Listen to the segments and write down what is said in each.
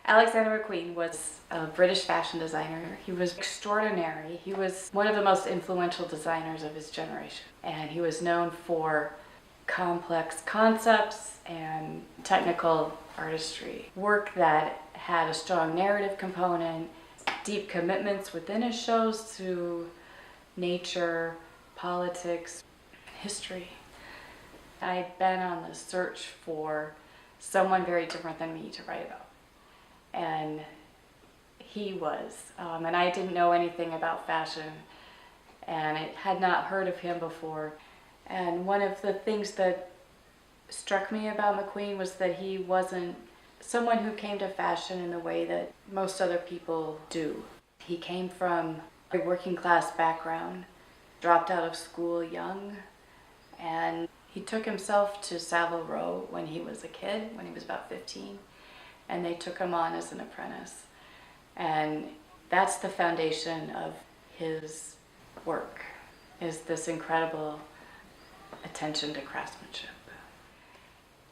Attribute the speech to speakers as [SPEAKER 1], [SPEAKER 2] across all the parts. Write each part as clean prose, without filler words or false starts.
[SPEAKER 1] Alexander McQueen was a British fashion designer. He was extraordinary. He was one of the most influential designers of his generation. And he was known for complex concepts and technical artistry. Work that had a strong narrative component, deep commitments within his shows to nature, politics, history. I'd been on the search for someone very different than me to write about. And he was. And I didn't know anything about fashion, and I had not heard of him before. And one of the things that struck me about McQueen was that he wasn't someone who came to fashion in the way that most other people do. He came from a working class background, dropped out of school young, and he took himself to Savile Row when he was a kid, when he was about 15, and they took him on as an apprentice. And that's the foundation of his work, is this incredible attention to craftsmanship.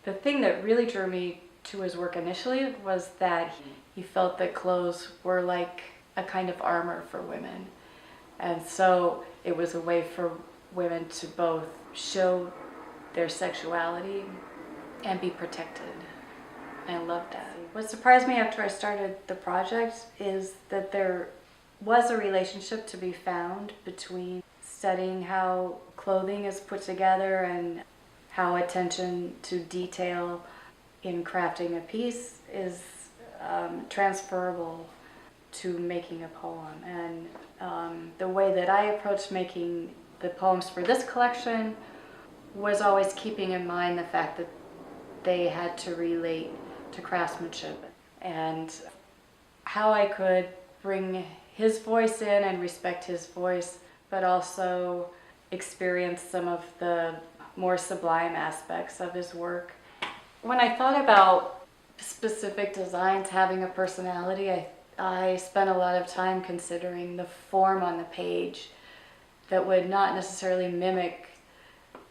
[SPEAKER 1] The thing that really drew me to his work initially was that he felt that clothes were like a kind of armor for women. And so it was a way for women to both show their sexuality and be protected. And I loved that. What surprised me after I started the project is that there was a relationship to be found between studying how clothing is put together and how attention to detail in crafting a piece is transferable to making a poem. And the way that I approached making the poems for this collection was always keeping in mind the fact that they had to relate to craftsmanship and how I could bring his voice in and respect his voice, but also experience some of the more sublime aspects of his work. When I thought about specific designs having a personality, I spent a lot of time considering the form on the page that would not necessarily mimic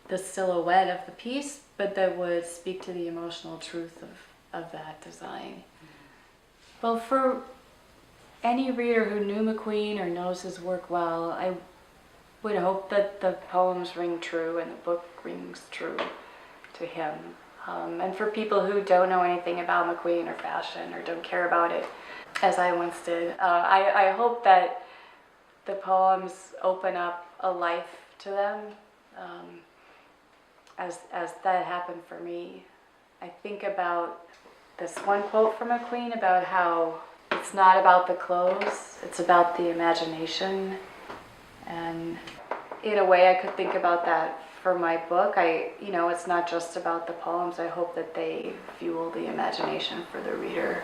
[SPEAKER 1] the silhouette of the piece, but that would speak to the emotional truth of that design. Well, for any reader who knew McQueen or knows his work well, I would hope that the poems ring true and the book rings true to him. And for people who don't know anything about McQueen or fashion or don't care about it, as I once did, I hope that the poems open up a life to them, as that happened for me. I think about this one quote from McQueen about how it's not about the clothes, it's about the imagination. And in a way I could think about that for my book. It's not just about the poems. I hope that they fuel the imagination for the reader.